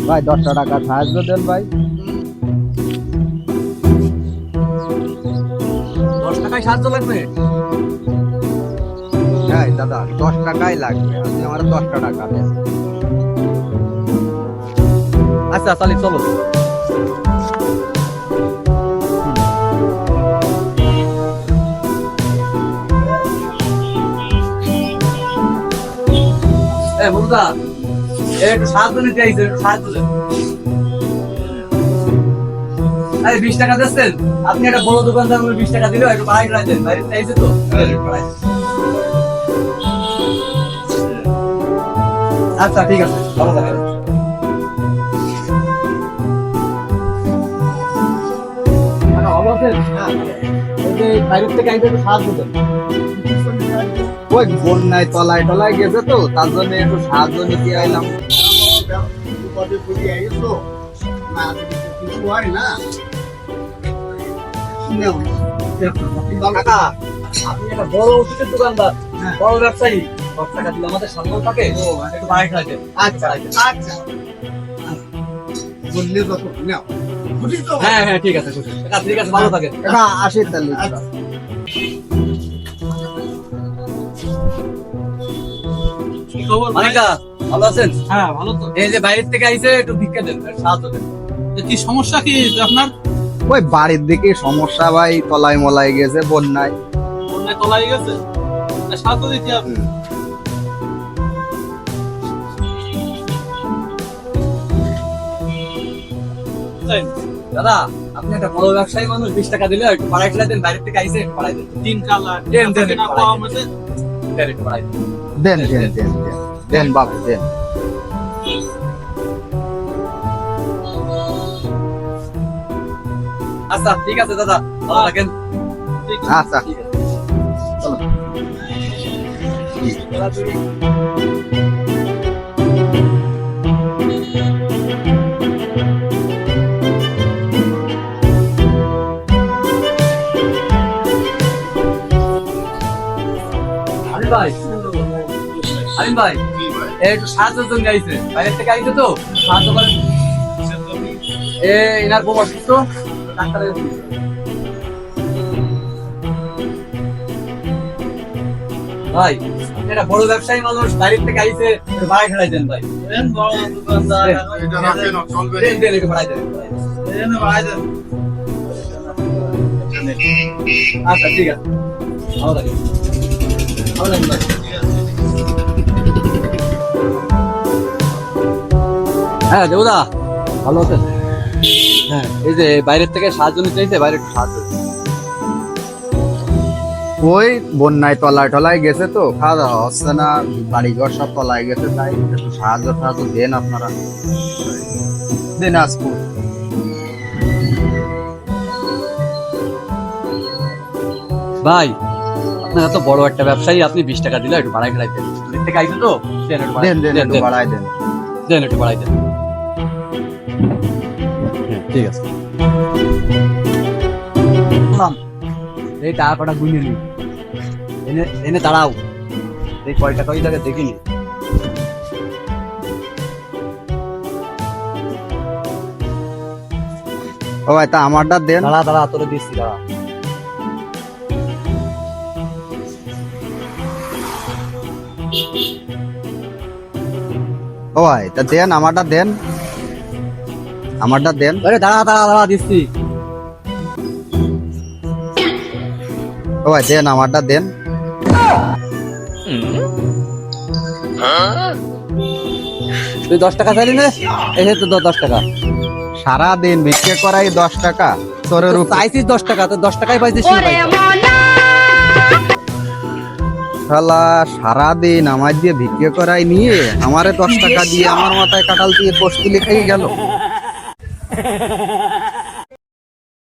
ভাই 10টা টাকা সাহায্য দেন ভাই। 10 টাকায় সাহায্য লাগবে? হ্যাঁ দাদা 10 টাকাই লাগবে, আপনি আমার 10টা টাকা দেন। আচ্ছা তাহলে চলো। বন্ধুরা একটু সাহায্য নিতে চাইছে, একটু সাহায্য দেন। 20 টাকা দিচ্ছেন আপনি, একটা বড় দোকানদার 20 টাকা দিলেও একটু বাড়াই দেন, বাইরে চাইছে তো। আচ্ছা ঠিক আছে, ভালো থাকেন। ভালো আছেন? এই যে বাইরের থেকে আইতে একটু সাহায্য দেন। ওই বন্যায় তলায় টলায় গেছে তো, তার জন্য একটু সাহায্য নিতে আইলাম। কাকা, আপনি একটা বড় ওষুধের দোকানদার, বড় ব্যবসায়ী, 10 টাকা দিলে আমাদের সম্মান থাকে, একটু বাড়াই খাইতেন। আচ্ছা আচ্ছা বললে যত নাও হ্যাঁ হ্যাঁ ঠিক আছে, কাকা ঠিক আছে, ভালো থাকেন। কাকা আসি তাহলে। মানিকা ভালো আছেন? হ্যাঁ ভালো তো। এই যে বাইরের থেকে আইছে, একটু ভিক্ষা দেন, একটু সাহায্য দেন। কি সমস্যা কি আপনার? ওই বাড়ির দিকে সমস্যা ভাই, তলায় মলায় গেছে বন্যায়। বন্যায় তলায় গেছে, সাহায্য দিতে হবে। তাই না? দাদা আপনি একটা বড় ব্যবসায়ী মানুষ, 20 টাকা দিলে একটু বাড়াই খেলা দেন, বাইরের থেকে আইছে একটু বাড়াই দেন। দিন কালা দেন, দেন, না বাড়াই পাওয়া দেন। হয়েছে। দেন, একটু বাড়াই দেন। দেন দেন দেন দেন দেন বাবু দেন। আচ্ছা ঠিক আছে দাদা, ভালো থাকেন। আচ্ছা ঠিক আছে। চলো। আলিম ভাই, আলিম ভাই, একটু সাহায্যের জন্য আইছে, বাইরের থেকে আইছে তো, সাহায্য করেন। এনার বউ অসুস্থ, ডাক্তারের কাছে নিয়ে যাবেন। ভাই আপনি একটা বড় ব্যবসায়ী মানুষ, বাইরের থেকে আইছে, একটু বাড়াই খেলাই দেন ভাই। বড় দোকানদার, এটা রাখেন চলবে দেন, দেন, একটু বাড়াই দেন। আচ্ছা ঠিক আছে, ভালো থাকেন। ভালো থাকেন ভাই। হ্যাঁ দেবদা ভালো আছেন? হ্যাঁ এই যে বাইরের থেকে সাহায্য নিতে চাইছে, বাইরে একটু সাহায্য দিন। ওই বন্যায় তলায় টলায় গেছে তো, খাওয়া দাওয়া হচ্ছে না, বাড়িঘর সব তলায় গেছে, তাই একটু সাহায্য সাহায্য দেন আপনারা, দেন আসবো। ভাই আপনার এত বড় একটা ব্যবসায়ী, আপনি 20 টাকা দিলে একটু বাড়াই খেলাই দেন, দূরের থেকে আইছে তো, দেন একটু বাড়াই দেন দেন দেন, একটু দেন, বাড়াই দেন। দেন একটু বাড়াই দেন। হ্যাঁ, ঠিক আছে। এই টাকা কটা গুনে নি, এনে এনে দাঁড়াও, এই কয় টাকা ওই জায়গায় দেখিনি। ও ভাই তা আমারটা দেন। দাঁড়া দাঁড়া, তোরে দিচ্ছি, দাঁড়া। ও ভাই তা দেন, আমারটা দেন, আমারটা দেন। আরে দাঁড়া দাঁড়া দাঁড়া, দিচ্ছি। ও ভাই দেন, আমারটা দেন। তুই 10 টাকা চাইলি না, এই তো 10 টাকা। সারা দিন ভিক্ষে করাই 10 টাকা, চোরের উপর। চাইছিস 10 টাকা, তো 10 টাকাই পাইছিস। শালা সারা দিন আমার দিয়ে ভিক্ষে করাই নিয়ে আমারে 10 টাকা দিয়ে আমার মাথায় কাটাল দিয়ে পোস্ট লিখেই গেল।